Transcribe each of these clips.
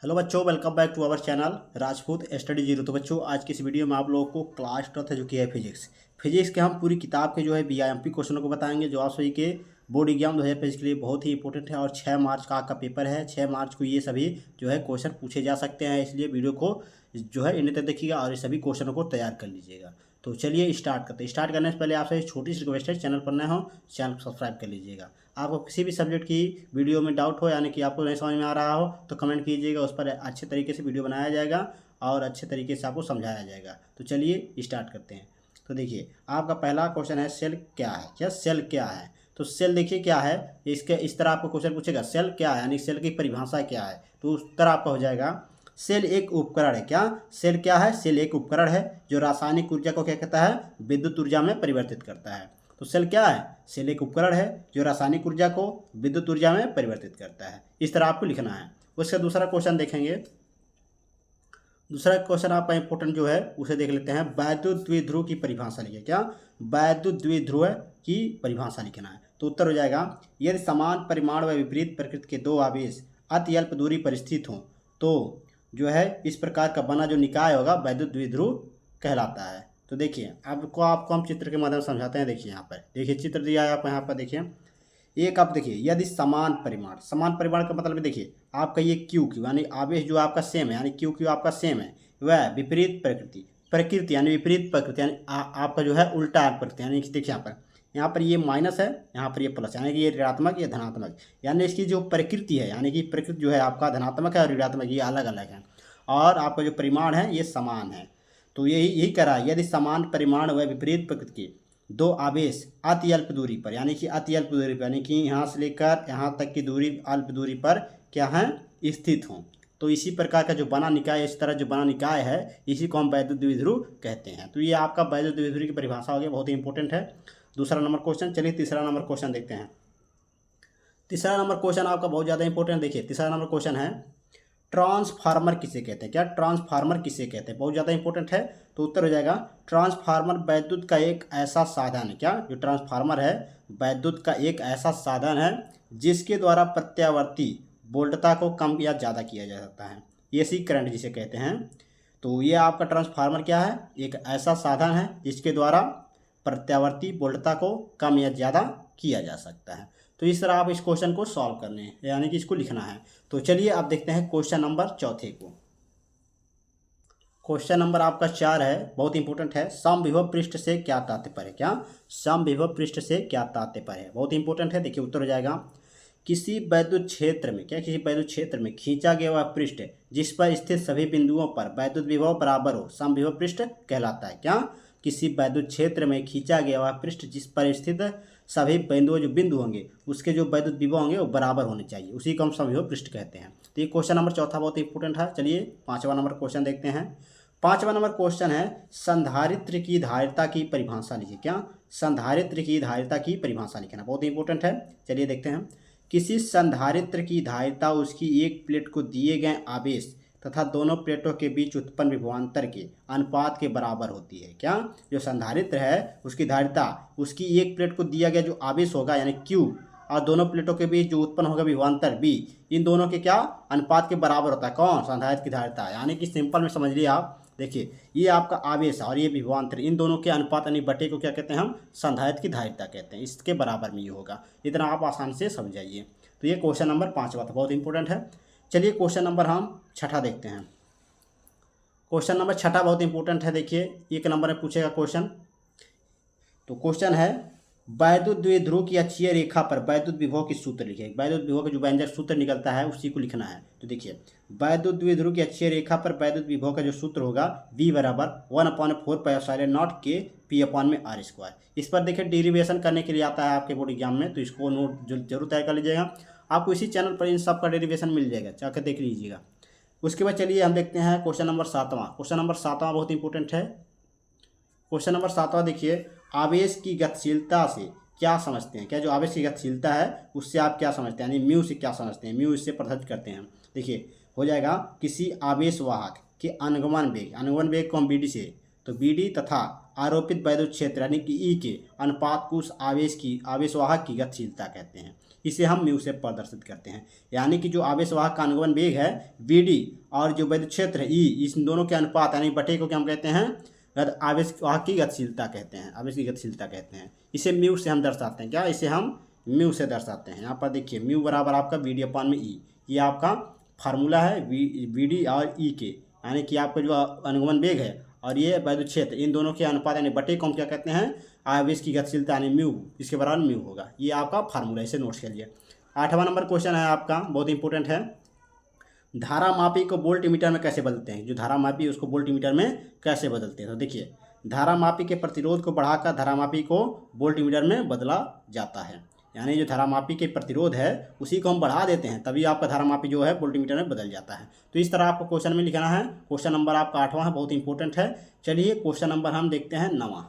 Hello बच्चों, welcome back to our channel Rajput study zero. तो बच्चों, आज की इस वीडियो में आप लोगों को क्लास 12th है जो कि है फिजिक्स के हम पूरी किताब के जो है बीआईएमपी क्वेश्चनों को बताएंगे जो आप सभी के बोर्ड एग्जाम 2025 के लिए बहुत ही इंपॉर्टेंट है। और 6 मार्च का आपका पेपर है। 6 मार्च को ये सभी जो है क्वेश्चन पूछे जा सकते हैं, इसलिए वीडियो को जो है इन तक देखिएगा और ये सभी क्वेश्चनों को तैयार कर लीजिएगा। तो चलिए स्टार्ट करते हैं। स्टार्ट करने से पहले आपसे एक छोटी सी रिक्वेस्ट है, चैनल पर नए हो चैनल को सब्सक्राइब कर लीजिएगा। आपको किसी भी सब्जेक्ट की वीडियो में डाउट हो, यानी कि आपको नहीं समझ में आ रहा हो, तो कमेंट कीजिएगा, उस पर अच्छे तरीके से वीडियो बनाया जाएगा और अच्छे तरीके से आपको समझाया जाएगा। तो चलिए स्टार्ट करते हैं। तो देखिए, आपका पहला क्वेश्चन है सेल क्या है। क्या सेल क्या है? तो सेल देखिए क्या है, इसके इस तरह आपको क्वेश्चन पूछेगा सेल क्या है, यानी सेल की परिभाषा क्या है। तो उस तरह आपका हो जाएगा सेल एक उपकरण है। क्या सेल क्या है? सेल एक उपकरण है जो रासायनिक ऊर्जा को क्या कहता है, विद्युत ऊर्जा में परिवर्तित करता है। तो सेल क्या है? सेल एक उपकरण है जो रासायनिक ऊर्जा को विद्युत ऊर्जा में परिवर्तित करता है। इस तरह आपको लिखना है। उसका दूसरा क्वेश्चन देखेंगे। दूसरा क्वेश्चन आपका इंपॉर्टेंट जो है उसे देख लेते हैं। वैद्युत द्विध्रुव की परिभाषा लिखिए। क्या वैद्युत द्विध्रुव की परिभाषा लिखना है। तो उत्तर हो जाएगा, यदि समान परिमाण व विपरीत प्रकृति के दो आवेश अति अल्प दूरी पर स्थित हों तो जो है इस प्रकार का बना जो निकाय होगा वैद्युत द्विध्रुव कहलाता है। तो देखिए आपको हम चित्र के माध्यम से समझाते हैं। देखिए यहाँ पर देखिए चित्र दिया है आपको, यहाँ पर देखिए एक आप देखिए यदि समान परिमाण का मतलब देखिए आपका ये क्यू यानी आवेश जो आपका सेम है, यानी क्यू आपका सेम है, वह विपरीत प्रकृति यानी विपरीत प्रकृति यानी आपका जो है उल्टा प्रकृति, यानी कि देखिए यहाँ पर ये माइनस है, यहाँ पर ये प्लस, यानी कि ये ऋणात्मक या धनात्मक, यानी इसकी जो प्रकृति है, यानी कि प्रकृति जो है आपका धनात्मक है और ऋणात्मक, ये अलग अलग है। और आपका जो परिमाण है ये समान है। तो यही कह रहा है, यदि समान परिमाण व विपरीत प्रकृति के दो आवेश अति अल्प दूरी पर, यानी कि अति अल्प दूरी पर, यानी कि यहाँ से लेकर यहाँ तक की दूरी अल्प दूरी पर क्या है, स्थित हों, तो इसी प्रकार का जो बना निकाय, इस तरह जो बना निकाय है, इसी को हम वैद्युत द्विध्रुव कहते हैं। तो ये आपका वैद्युत द्विध्रुव की परिभाषा हो गई, बहुत ही इंपॉर्टेंट है। दूसरा नंबर क्वेश्चन। चलिए तीसरा नंबर क्वेश्चन देखते हैं। तीसरा नंबर क्वेश्चन आपका बहुत ज़्यादा इंपॉर्टेंट। देखिए तीसरा नंबर क्वेश्चन है, ट्रांसफार्मर किसे कहते हैं। क्या ट्रांसफार्मर किसे कहते हैं? बहुत ज़्यादा इंपॉर्टेंट है। तो उत्तर हो जाएगा, ट्रांसफार्मर वैद्युत का एक ऐसा साधन है। क्या जो ट्रांसफार्मर है वैद्युत का एक ऐसा साधन है जिसके द्वारा प्रत्यावर्ती वोल्टता को कम या ज़्यादा किया जा सकता है, एसी करंट जिसे कहते हैं। तो ये आपका ट्रांसफार्मर क्या है, एक ऐसा साधन है जिसके द्वारा प्रत्यावर्ती वोल्टता को कम या ज़्यादा किया जा सकता है। तो इस तरह आप इस क्वेश्चन को सॉल्व करने हैं, यानी कि इसको लिखना है। तो चलिए आप देखते हैं क्वेश्चन नंबर चौथे को। क्वेश्चन नंबर आपका 4 है, बहुत इंपॉर्टेंट है। समविभव पृष्ठ से क्या तात्पर्य है। क्या समविभव पृष्ठ से क्या तात्पर्य है, बहुत इंपॉर्टेंट है। देखिए उत्तर हो जाएगा, किसी वैद्युत क्षेत्र में, क्या किसी वैद्युत क्षेत्र में खींचा गया वह पृष्ठ जिस पर स्थित सभी बिंदुओं पर वैद्युत विभव बराबर हो, समविभव पृष्ठ कहलाता है। क्या किसी वैद्युत क्षेत्र में खींचा गया वह पृष्ठ जिस पर स्थित सभी बिंदुओं जो बिंदु होंगे उसके जो वैद्युत विभव होंगे वो बराबर होने चाहिए, उसी को हम समविभव पृष्ठ कहते हैं। तो ये क्वेश्चन नंबर चौथा बहुत इंपॉर्टेंट है। चलिए 5वां नंबर क्वेश्चन देखते हैं। 5वां नंबर क्वेश्चन है, संधारित्र की धारिता की परिभाषा लिखिए। क्या संधारित्र की धारिता की परिभाषा लिखना बहुत इंपॉर्टेंट है। चलिए देखते हैं। किसी संधारित्र की धारिता उसकी एक प्लेट को दिए गए आवेश तथा दोनों प्लेटों के बीच उत्पन्न विभवांतर के अनुपात के बराबर होती है। क्या जो संधारित्र है उसकी धारिता उसकी एक प्लेट को दिया गया जो आवेश होगा यानी Q और दोनों प्लेटों के बीच जो उत्पन्न होगा विभवांतर B, इन दोनों के क्या अनुपात के बराबर होता है। कौन? संधारित्र की धारिता। यानी कि सिंपल में समझ लिए आप, देखिए ये आपका आवेश और ये विभवांतर, इन दोनों के अनुपात यानी बटे को क्या कहते हैं, हम संधारित्र की धारिता कहते हैं। इसके बराबर में ये होगा। इतना आप आसान से समझ जाइए। तो ये क्वेश्चन नंबर 5वां था, बहुत इंपॉर्टेंट है। चलिए क्वेश्चन नंबर हम 6ठा देखते हैं। क्वेश्चन नंबर 6ठा बहुत इंपॉर्टेंट है। देखिए 1 नंबर में पूछेगा क्वेश्चन। तो क्वेश्चन है, वैद्युत द्विध्रुव की अक्षीय रेखा पर वैद्युत विभव की सूत्र लिखिए। वैद्युत विभव का जो व्यंजक सूत्र निकलता है उसी को लिखना है। तो देखिए वैद्युत द्विध्रुव की अक्षीय रेखा पर वैद्युत विभव का जो सूत्र होगा V बराबर 1/4πε0 के P/r²। इस पर देखिए डेरिवेशन करने के लिए आता है आपके बोर्ड एग्जाम में, तो इसको नोट जरूर तैयार कर लीजिएगा। आपको इसी चैनल पर इन सब का डेरिवेशन मिल जाएगा, जाकर देख लीजिएगा। उसके बाद चलिए हम देखते हैं क्वेश्चन नंबर 7वां। क्वेश्चन नंबर 7वां बहुत इंपॉर्टेंट है। क्वेश्चन नंबर 7वां देखिए, आवेश की गतिशीलता से क्या समझते हैं। क्या जो आवेश की गतिशीलता है उससे आप क्या समझते हैं, यानी म्यू से क्या समझते हैं, म्यू इससे प्रदर्शित करते हैं। देखिए हो जाएगा, किसी आवेश वाहक के अनुगमन वेग को हम BD से, तो BD तथा आरोपित वैद्युत क्षेत्र यानी कि E के अनुपात को उस आवेश वाहक की गतिशीलता कहते हैं। इसे हम म्यू से प्रदर्शित करते हैं। यानी कि जो आवेश वाहक का अनुगमन वेग है Vd और जो वैद्युत क्षेत्र है E, इस दोनों के अनुपात यानी बटे को क्या हम कहते हैं, आवेश वाहक की गतिशीलता कहते हैं, आवेश की गतिशीलता कहते हैं। इसे म्यू से हम दर्शाते हैं। क्या, इसे हम म्यू से दर्शाते हैं। यहाँ पर देखिए म्यू बराबर आपका Vd/E, ये आपका फार्मूला है Vd और E के, यानी कि आपका जो अनुगमन वेग है और ये वैद्युत क्षेत्र, इन दोनों के अनुपात यानी बटे को हम क्या कहते हैं, आवेश की गतिशीलता यानी म्यू, इसके बराबर म्यू होगा। ये आपका फार्मूला, इसे नोट्स के लिए। 8वां नंबर क्वेश्चन है आपका, बहुत इंपॉर्टेंट है। धारा मापी को वोल्ट मीटर में कैसे बदलते हैं, जो धारा मापी है उसको वोल्ट मीटर में कैसे बदलते हैं। तो देखिए धारा मापी के प्रतिरोध को बढ़ाकर धारा मापी को वोल्ट मीटर में बदला जाता है। यानी जो धारा मापी के प्रतिरोध है उसी को हम बढ़ा देते हैं, तभी आपका धारा मापी जो है वोल्ट मीटर में बदल जाता है। तो इस तरह आपको क्वेश्चन में लिखना है। क्वेश्चन नंबर आपका 8वां है, बहुत इंपॉर्टेंट है। चलिए क्वेश्चन नंबर हम देखते हैं 9वां।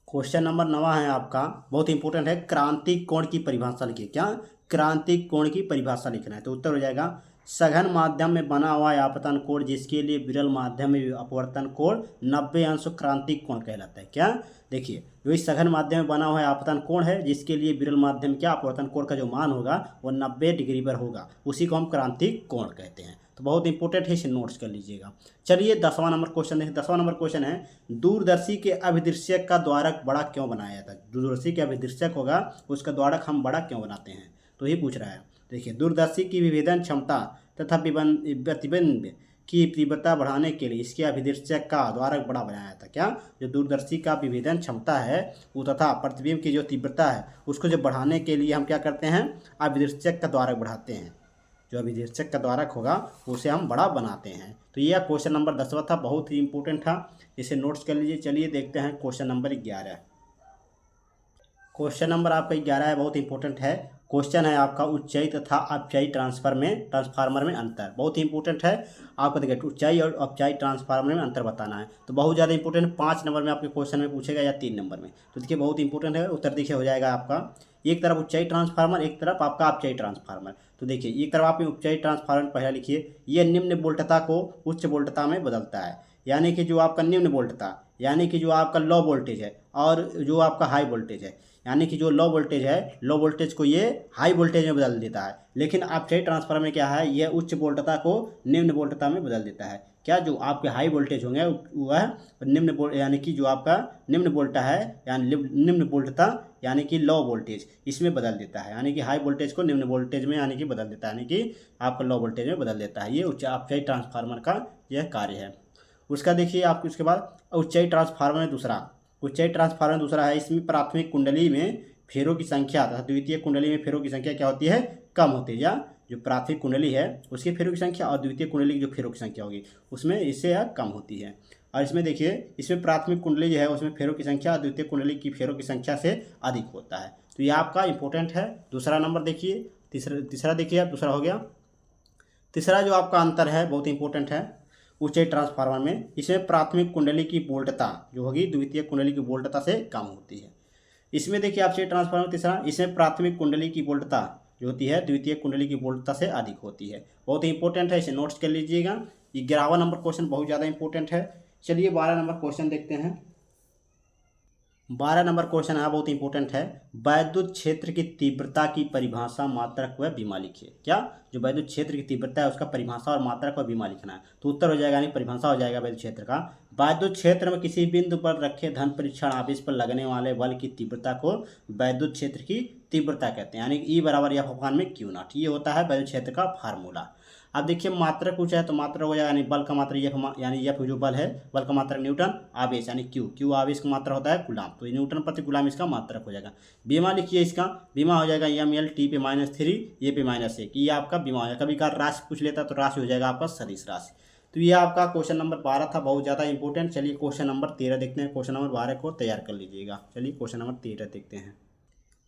क्वेश्चन नंबर 9वां है आपका, बहुत इंपॉर्टेंट है। क्रांतिक कोण की परिभाषा लिखिए। क्या, क्रांतिक कोण की परिभाषा लिखना है। तो उत्तर हो जाएगा सघन माध्यम में बना हुआ आपतन कोण जिसके लिए विरल माध्यम में अपवर्तन कोण 90 अंश क्रांतिक कोण कहलाता है। क्या, देखिए जो इस सघन माध्यम में बना हुआ आपतन कोण है जिसके लिए विरल माध्यम क्या अपवर्तन कोण का जो मान होगा वो 90 डिग्री पर होगा, उसी को हम क्रांतिक कोण कहते हैं। तो बहुत इंपॉर्टेंट है, इसे नोट्स कर लीजिएगा। चलिए 10वां नंबर क्वेश्चन देखिए। 10वां नंबर क्वेश्चन है, दूरदर्शी के अभिदृश्यक का द्वारक बड़ा क्यों बनाया जाता है। दूरदर्शी के अभिदृश्यक होगा उसका द्वारक हम बड़ा क्यों बनाते हैं, तो ये पूछ रहा है। देखिए दूरदर्शी की विभेदन क्षमता तथा प्रतिबिंब की तीव्रता बढ़ाने के लिए इसके अभिदृश्यक का द्वारक बड़ा बनाया था। क्या, जो दूरदर्शी का विभेदन क्षमता है वो तथा प्रतिबिंब की जो तीव्रता है उसको जो बढ़ाने के लिए हम क्या करते हैं, अभिदृश्यक का द्वारक बढ़ाते हैं। जो अभिदृश्यक का द्वारक होगा उसे हम बड़ा बनाते हैं। तो यह क्वेश्चन नंबर 10वां था, बहुत ही इंपॉर्टेंट था, इसे नोट्स कर लीजिए। चलिए देखते हैं क्वेश्चन नंबर 11। क्वेश्चन नंबर आपका 11 है, बहुत इंपॉर्टेंट है। क्वेश्चन है आपका ऊंचाई तथा अपचाई ट्रांसफार्मर में अंतर। बहुत ही इंपॉर्टेंट है आपको। देखिए ऊंचाई और अपचाई ट्रांसफार्मर में अंतर बताना है, तो बहुत ज़्यादा इंपॉर्टेंट। 5 नंबर में आपके क्वेश्चन में पूछेगा या 3 नंबर में, तो देखिए बहुत इंपॉर्टेंट है। उत्तर देखिए हो जाएगा आपका, एक तरफ ऊंचाई ट्रांसफार्मर, एक तरफ आपका अपचाई ट्रांसफार्मर। तो देखिए एक तरफ आप ऊंचाई ट्रांसफार्मर पहला लिखिए, यह निम्न वोल्टता को उच्च वोल्टता में बदलता है। यानी कि जो आपका निम्न वोल्टता यानी कि जो आपका लो वोल्टेज है और जो आपका हाई वोल्टेज है, यानी कि जो लो वोल्टेज है, लो वोल्टेज को ये हाई वोल्टेज में बदल देता है। लेकिन अपचाई ट्रांसफार्मर में क्या है, यह उच्च वोल्टता को निम्न वोल्टता में बदल देता है। क्या, जो आपके हाई वोल्टेज होंगे वह निम्न यानी कि जो आपका निम्न वोल्टा है यानी निम्न वोल्टता यानी कि लो वोल्टेज इसमें बदल देता है। यानी कि हाई वोल्टेज को निम्न वोल्टेज में यानी कि बदल देता है, यानी कि आपका लो वोल्टेज में बदल देता है। ये अपचाई ट्रांसफार्मर का यह कार्य है। उसका देखिए आपको उसके बाद ऊंचाई ट्रांसफार्मर में दूसरा, ऊंचाई ट्रांसफार्मर दूसरा है। इसमें प्राथमिक कुंडली में फेरों की संख्या तथा द्वितीय कुंडली में फेरों की संख्या क्या होती है, कम होती है। या जो प्राथमिक कुंडली है उसकी फेरों की संख्या और द्वितीय कुंडली की जो फेरों की संख्या होगी उसमें इससे कम होती है। और इसमें देखिए इसमें प्राथमिक कुंडली जो है उसमें फेरों की संख्या और द्वितीय कुंडली की फेरों की संख्या से अधिक होता है। तो ये आपका इंपॉर्टेंट है। दूसरा नंबर देखिए, तीसरा देखिए, दूसरा हो गया। तीसरा जो आपका अंतर है बहुत इंपॉर्टेंट है ऊंचाई ट्रांसफार्मर में, इसमें प्राथमिक कुंडली की वोल्टता जो होगी द्वितीय कुंडली की वोल्टता से कम होती है। इसमें देखिए आपसे ट्रांसफार्मर तीसरा, इसमें प्राथमिक कुंडली की वोल्टता जो होती है द्वितीय कुंडली की वोल्टता से अधिक होती है। बहुत ही इंपॉर्टेंट है, इसे नोट्स कर लीजिएगा। 11वां नंबर क्वेश्चन बहुत ज़्यादा इंपॉर्टेंट है। चलिए 12 नंबर क्वेश्चन देखते हैं। 12 नंबर क्वेश्चन है, बहुत इंपॉर्टेंट है। वैद्युत क्षेत्र की तीव्रता की परिभाषा, मात्रक व बीमा लिखिए। क्या, जो वैद्युत क्षेत्र की तीव्रता है उसका परिभाषा और मात्रक व बीमा लिखना है। तो उत्तर हो जाएगा यानी परिभाषा हो जाएगा वैद्युत क्षेत्र का, वैद्युत क्षेत्र में किसी बिंदु पर रखे धन परीक्षण आवेश पर लगने वाले बल की तीव्रता को वैद्युत क्षेत्र की तीव्रता कहते हैं। यानी E बराबर F/Q0, ये होता है वैद्युत क्षेत्र का फार्मूला। अब देखिए मात्रक पूछा है तो मात्रक हो जाएगा यानी बल का मात्रक F, यानी F जो बल है बल का मात्रक न्यूटन, आवेश यानी Q आवेश का मात्रा होता है कूलाम, तो न्यूटन प्रति कूलाम इसका मात्रक हो जाएगा। बीमा लिखिए, इसका बीमा हो जाएगा ml t पे -3 ए पे -1, ये आपका बीमा हो जाएगा। कभी कभार राशि पूछ लेता तो राशि हो जाएगा आपका सदिश राशि। तो ये आपका क्वेश्चन नंबर 12 था, बहुत ज़्यादा इंपॉर्टेंट। चलिए क्वेश्चन नंबर 13 देखते हैं। क्वेश्चन नंबर 12 को तैयार कर लीजिएगा। चलिए क्वेश्चन नंबर 13 देखते हैं।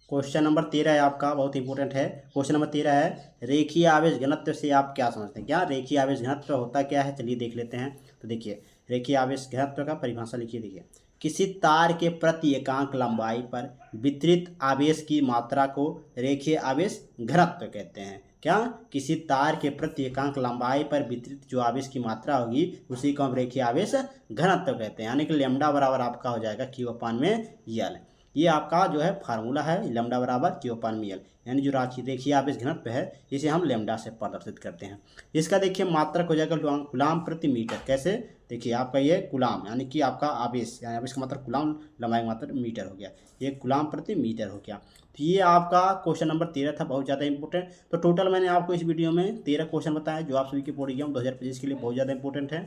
क्वेश्चन नंबर 13 है आपका, बहुत इंपॉर्टेंट है। क्वेश्चन नंबर 13 है, रेखीय आवेश घनत्व से आप क्या समझते हैं। क्या, रेखीय आवेश घनत्व होता क्या है, चलिए देख लेते हैं। तो देखिए रेखीय आवेश घनत्व का परिभाषा लिखिए। देखिए किसी तार के प्रति एकांक लंबाई पर वितरित आवेश की मात्रा को रेखीय आवेश घनत्व कहते हैं। क्या, किसी तार के प्रति एकांक लंबाई पर वितरित जो आवेश की मात्रा होगी उसी को हम रेखीय आवेश घनत्व कहते हैं। यानी कि लैम्डा बराबर आपका हो जाएगा Q/L। ये आपका जो है फार्मूला है लैम्डा बराबर Q/μL, यानी जो राशि देखिए आप इस घनत्व है इसे हम लैम्डा से प्रदर्शित करते हैं। इसका देखिए मात्रक हो जाएगा कूलाम प्रति मीटर। कैसे? देखिए आपका ये कूलाम यानी कि आपका आवेश, यानी आवेश का मतलब कूलाम, लंबाई का मतलब मीटर हो गया, ये कूलाम प्रति मीटर हो गया। तो ये आपका क्वेश्चन नंबर 13 था, बहुत ज़्यादा इंपॉर्टेंट। तो टोटल मैंने आपको इस वीडियो में 13 क्वेश्चन बताया जो आप सभी के बोर्ड एग्जाम 2025 के लिए बहुत ज़्यादा इंपॉर्टेंट है।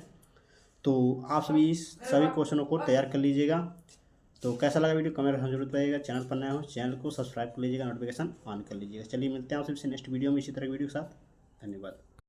तो आप सभी क्वेश्चनों को तैयार कर लीजिएगा। तो कैसा लगा वीडियो कमेंट में जरूर बताइएगा। चैनल पर नया हो चैनल को सब्सक्राइब कर लीजिएगा, नोटिफिकेशन ऑन कर लीजिएगा। चलिए मिलते हैं आपसे नेक्स्ट वीडियो में इसी तरह वीडियो के साथ। धन्यवाद।